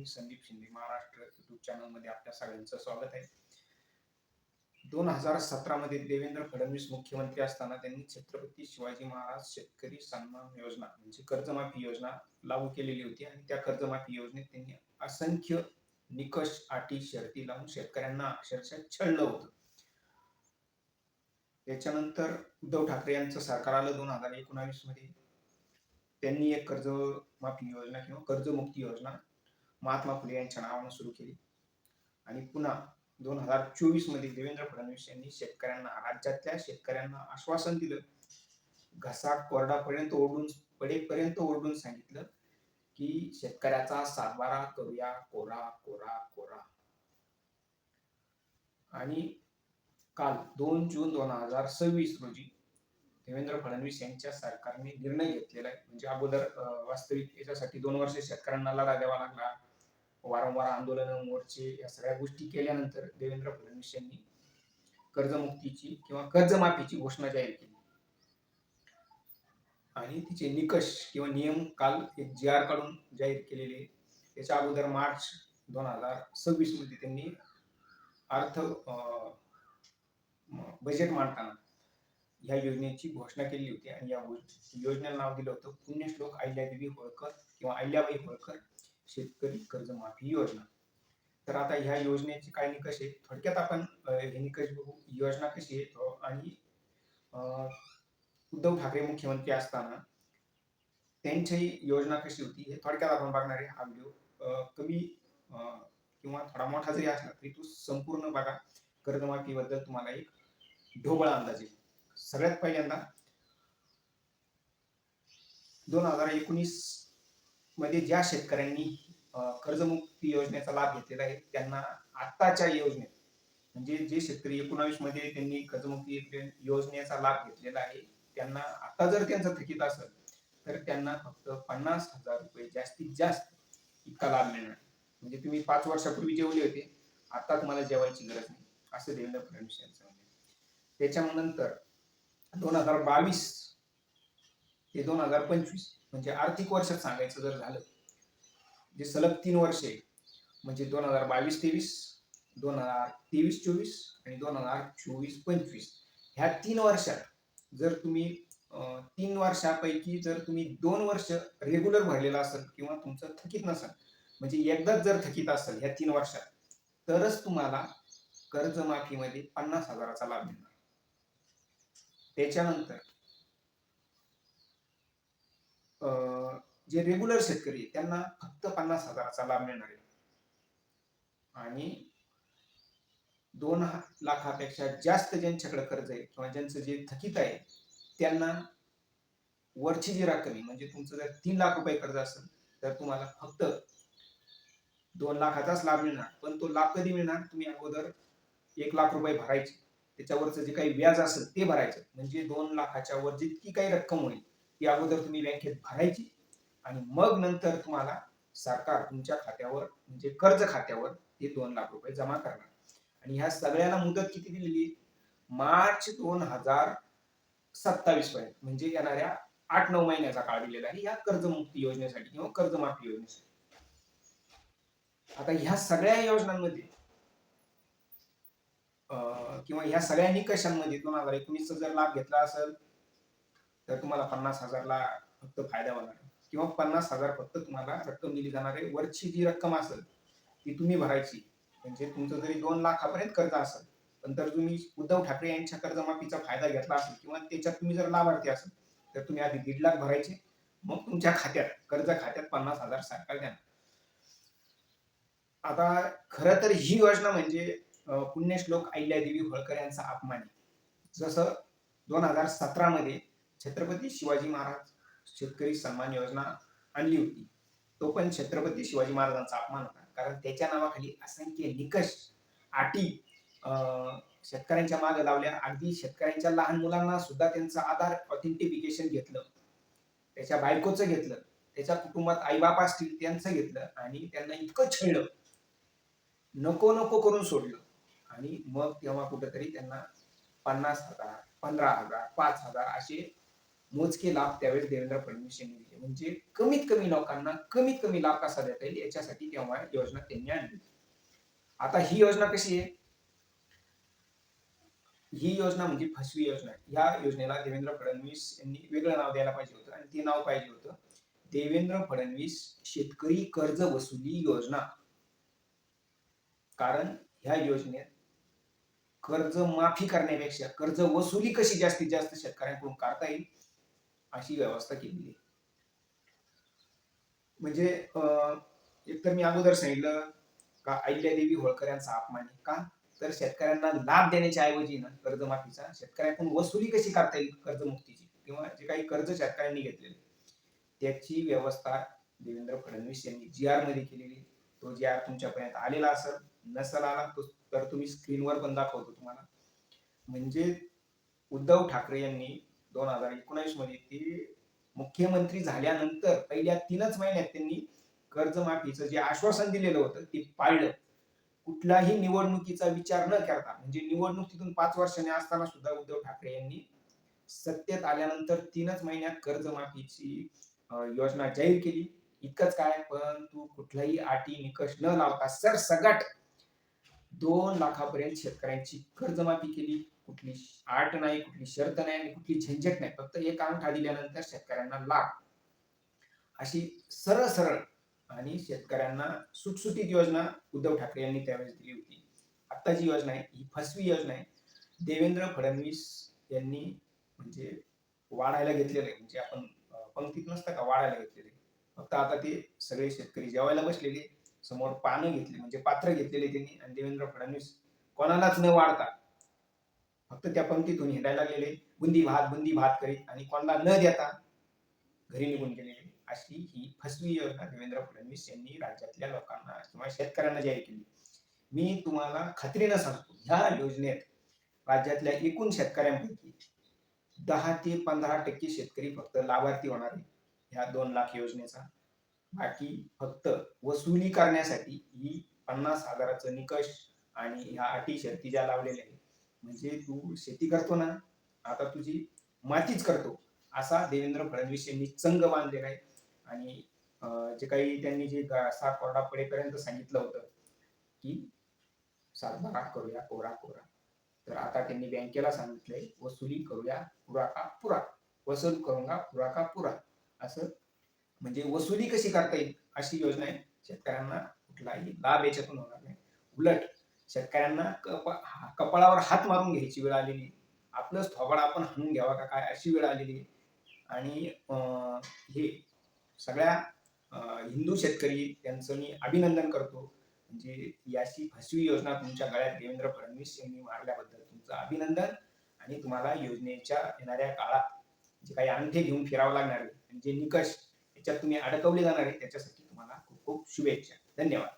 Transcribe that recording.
मी Sandeep Shinde, Maharashtra YouTube चॅनलमध्ये आपल्या सगळ्यांचं स्वागत आहे. 2017 मध्ये देवेंद्र फडणवीस मुख्यमंत्री असताना त्यांनी छत्रपती शिवाजी महाराज शेतकरी सन्मान योजना म्हणजे कर्जमाफी योजना लागू केलेली होती आणि त्या कर्जमाफी योजनेत त्यांनी असंख्य निकष, अटी, शर्ती लावून शेतकऱ्यांना अक्षरशः छळलं होतं. त्याच्यानंतर उद्धव ठाकरे यांचं सरकार आलं 2019 मध्ये. त्यांनी एक कर्जमाफी योजना किंवा कर्जमुक्ती योजना महात्मा फुले यांच्या नावानं सुरू केली आणि पुन्हा 2024 मध्ये देवेंद्र फडणवीस यांनी शेतकऱ्यांना, राज्यातल्या शेतकऱ्यांना आश्वासन दिलं, घसा कोरडापर्यंत ओरडून पडेपर्यंत ओरडून सांगितलं की शेतकऱ्याचा सातबारा करूया कोरा कोरा कोरा. आणि काल 2 जून 2026 रोजी देवेंद्र फडणवीस यांच्या सरकारने निर्णय घेतलेला आहे. म्हणजे अगोदर वास्तविक याच्यासाठी 2 वर्ष शेतकऱ्यांना लढा द्यावा लागला, वारंवार आंदोलन, मोर्चे या सगळ्या गोष्टी केल्यानंतर देवेंद्र फडणवीस यांनी कर्जमुक्तीची किंवा कर्जमाफीची घोषणा जाहीर केली आणि तिचे निकष किंवा नियम काल एक GR काढून जाहीर केलेले. त्याच्या अगोदर मार्च 2026 मध्ये त्यांनी बजेट मांडताना या योजनेची घोषणा केली होती आणि या योजनेला नाव दिलं होतं पुण्यश्लोक अहिल्यादेवी होळकर किंवा अहिल्याबाई होळकर शेतकरी कर्जमाफी योजना. तर आता ह्या योजनेचे काय निकष आहे, थोडक्यात आपण हे निकष बघू. योजना कशी आहे आणि उद्धव ठाकरे मुख्यमंत्री असताना त्यांची योजना कशी होती हे थोडक्यात आपण बघणार आहे. हा व्हिडिओ कमी किंवा थोडा मोठा जरी असला तरी तो संपूर्ण बघा. कर्जमाफी बद्दल तुम्हाला एक ढोबळ अंदाज येईल. सगळ्यात पहिल्यांदा 2019 मध्ये ज्या शेतकऱ्यांनी कर्जमुक्ती योजनेचा लाभ घेतलेला आहे त्यांना आत्ताच्या योजनेत, म्हणजे जे शेतकरी 19 मध्ये त्यांनी कर्जमुक्ती योजनेचा लाभ घेतलेला आहे त्यांना आता जर त्यांचं थकीत असेल तर त्यांना फक्त 50,000 रुपये जास्तीत जास्त इतका लाभ मिळणार. म्हणजे तुम्ही 5 वर्षापूर्वी जेवले होते, आता तुम्हाला जेवायची गरज नाही, असं देवेंद्र फडणवीस यांचं म्हणणं. त्याच्यानंतर 2022 ते 2025 म्हणजे आर्थिक वर्षात सांगायचं जर झालं, जे सलग 3 वर्षे म्हणजे 2022-23, 2023-24 आणि 2024-25 ह्या 3 वर्षात जर तुम्ही 3 वर्षापैकी जर तुम्ही 2 वर्ष रेग्युलर भरलेला असेल किंवा तुमचं थकीत नसेल, म्हणजे एकदाच जर थकीत असेल ह्या 3 वर्षात, तरच तुम्हाला कर्जमाफीमध्ये 50,000चा लाभ मिळणार. त्याच्यानंतर जे रेग्युलर शेतकरी त्यांना फक्त 50,000चा लाभ मिळणार आहे आणि 2 लाखापेक्षा जास्त ज्यांच्याकडे कर्ज आहे किंवा ज्यांचं जे थकीत आहे त्यांना वरची जी रक्कम आहे, म्हणजे तुमचं जर 3 लाख रुपये कर्ज असेल तर तुम्हाला फक्त 2 लाखाचाच लाभ मिळणार. पण तो लाभ कधी मिळणार, तुम्ही अगोदर 1 लाख रुपये भरायचे, त्याच्यावरचं जे काही व्याज असेल ते भरायचं. म्हणजे 2 लाखाच्या वर जितकी काही रक्कम होईल ती अगोदर तुम्ही बँकेत भरायची आणि मग नंतर तुम्हाला सरकार तुमच्या खात्यावर म्हणजे कर्ज खात्यावर ते 2 लाख रुपये जमा करणार. आणि ह्या सगळ्याला मुदत किती दिलेली, मार्च 2027 पर्यंत, म्हणजे येणाऱ्या 8-9 महिन्याचा काळ दिलेला आहे या कर्जमुक्ती योजनेसाठी किंवा कर्जमाफी योजनेसाठी. आता ह्या सगळ्या योजनांमध्ये किंवा ह्या सगळ्या निकषांमध्ये 2019 जर लाभ घेतला असेल तर तुम्हाला 50,000ला फक्त फायदा होणार किंवा 50,000 फक्त तुम्हाला रक्कम दिली जाणार आहे. वरची जी रक्कम असेल ती तुम्ही भरायची. म्हणजे तुमचं जरी 2 लाखापर्यंत कर्ज असेल, पण जर तुम्ही उद्धव ठाकरे यांच्या कर्जमाफीचा फायदा घेतला असेल किंवा त्याच्यात तुम्ही जर लाभार्थी असेल तर तुम्ही आधी 1.5 लाख भरायचे, मग तुमच्या खात्यात कर्ज खात्यात 50,000 सरकार देणार. आता खरं तर ही योजना म्हणजे पुण्यश्लोक अहिल्यादेवी होळकर यांचा अपमान आहे. जसं 2017 मध्ये छत्रपती शिवाजी महाराज शेतकरी सन्मान योजना आणली होती, तो पण छत्रपती शिवाजी महाराजांचा अपमान होता. कारण त्याच्या नावाखाली असंख्य निकष, अटी शेतकऱ्यांच्या मागे लावल्या. अगदी शेतकऱ्यांच्या लहान मुलांना सुद्धा त्यांचं आधार ऑथेंटिफिकेशन घेतलं, त्याच्या बायकोचं घेतलं, त्याच्या कुटुंबात आईबाप असतील त्यांचं घेतलं आणि त्यांना इतकं छळलं, नको नको करून सोडलं. आणि मग तेव्हा कुठेतरी त्यांना 50,000, 15,000, 5,000 असे मोजके लाभ त्यावेळेस देवेंद्र फडणवीस यांनी दिले. म्हणजे कमीत कमी लोकांना कमीत कमी लाभ कसा देता येईल याच्यासाठी तेव्हा योजना त्यांनी आणली. आता ही योजना कशी आहे? ही योजना म्हणजे फसवी योजना आहे. ह्या योजनेला देवेंद्र फडणवीस यांनी वेगळं नाव द्यायला पाहिजे होतं आणि ते नाव पाहिजे होतं देवेंद्र फडणवीस शेतकरी कर्ज वसुली योजना. कारण ह्या योजनेत कर्ज माफी करण्यापेक्षा कर्ज वसुली कशी जास्तीत जास्त शेतकऱ्यांकडून करता येईल अशी व्यवस्था केलेली आहे. म्हणजे एकतर मी अगोदर सांगितलं का अहिल्यादेवी होळकर यांचा अपमान आहे. का? तर शेतकऱ्यांना लाभ देण्याच्या ऐवजी ना कर्जमाफीचा शेतकऱ्यांकडून वसुली कशी करता येईल कर्जमुक्तीची किंवा जे काही कर्ज शेतकऱ्यांनी घेतलेले त्याची व्यवस्था देवेंद्र फडणवीस यांनी जी-आर मध्ये केलेली. तो जी-आर तुमच्यापर्यंत आलेला असेल, नसेल आला तर तुम्ही स्क्रीनवर पण दाखवतो तुम्हाला. म्हणजे उद्धव ठाकरे यांनी 2019 मध्ये ते मुख्यमंत्री झाल्यानंतर पहिल्या 3च महिन्यात त्यांनी कर्जमाफीचं जे आश्वासन दिलेलं होतं ते पाळलं. कुठलाही निवडणुकीचा विचार न करता म्हणजे निवडणुकीतून 5 वर्षांनी असताना सुद्धा उद्धव ठाकरे यांनी सत्तेत आल्यानंतर 3च महिन्यात कर्जमाफीची योजना जाहीर केली. इतकंच काय परंतु कुठलाही अटी निकष न लावता सरसगट 2 लाखापर्यंत शेतकऱ्यांची कर्जमाफी केली. कुठली अट नाही, कुठली शर्त नाही आणि कुठली झंझट नाही. फक्त एक अंगठा दिल्यानंतर शेतकऱ्यांना लाभ. अशी सरळ सरळ आणि शेतकऱ्यांना सुटसुटीत योजना उद्धव ठाकरे यांनी त्यावेळेस दिली होती. आता जी योजना आहे ही फसवी योजना आहे. देवेंद्र फडणवीस यांनी म्हणजे वाढायला घेतलेलं आहे. म्हणजे आपण पंक्तीत नसतं का वाढायला घेतलेले. फक्त आता ते सगळे शेतकरी जेवायला बसलेले. समोर पानं घेतली म्हणजे पात्र घेतलेले त्यांनी आणि देवेंद्र फडणवीस कोणालाच न वाढता फक्त त्या पंक्तीतून हिंडायला गेले. बुंदी भात करीत आणि कोणाला न देता घरी निघून गेलेले. अशी ही फसवी योजना देवेंद्र फडणवीस यांनी राज्यातल्या लोकांना किंवा शेतकऱ्यांना जाहीर केली. मी तुम्हाला खात्रीनं सांगतो ह्या योजनेत राज्यातल्या एकूण शेतकऱ्यांपैकी 10 ते 15% शेतकरी फक्त लाभार्थी होणार आहे ह्या 2 लाख योजनेचा. बाकी फक्त वसुली करण्यासाठी ही 50,000चं निकष आणि ह्या अटी शर्ती ज्या लावलेल्या आहेत. म्हणजे तू शेती करतो ना, आता तुझी मातीच करतो असा देवेंद्र फडणवीस यांनी चंग बांधलेला आहे. आणि जे काही त्यांनी जे 7 कोरडा पडेपर्यंत सांगितलं होतं की सातबारा करूया कोरा कोरा. तर आता त्यांनी बँकेला सांगितलंय वसुली करूया पुरा का पुरा. वसूल करूंगा पुरा का पुरा. असं म्हणजे वसुली कशी करता येईल अशी योजना आहे. शेतकऱ्यांना कुठलाही लाभ याच्यातून होणार नाही. उलट शेतकऱ्यांना कपाळावर हात मारून घ्यायची वेळ आलेली. आपलंच थोबाड आपण हाणून घ्यावा का काय अशी वेळ आलेली. आणि हे सगळ्या हिंदू शेतकरी त्यांचं मी अभिनंदन करतो. म्हणजे ही अशी फसवी योजना तुमच्या गळ्यात देवेंद्र फडणवीस यांनी मारल्याबद्दल तुमचं अभिनंदन. आणि तुम्हाला योजनेच्या येणाऱ्या काळात जे काही अंगठे घेऊन फिरावं लागणार आहे आणि जे निकष त्याच्यात तुम्ही अडकवले जाणार आहे त्याच्यासाठी तुम्हाला खूप खूप शुभेच्छा. धन्यवाद.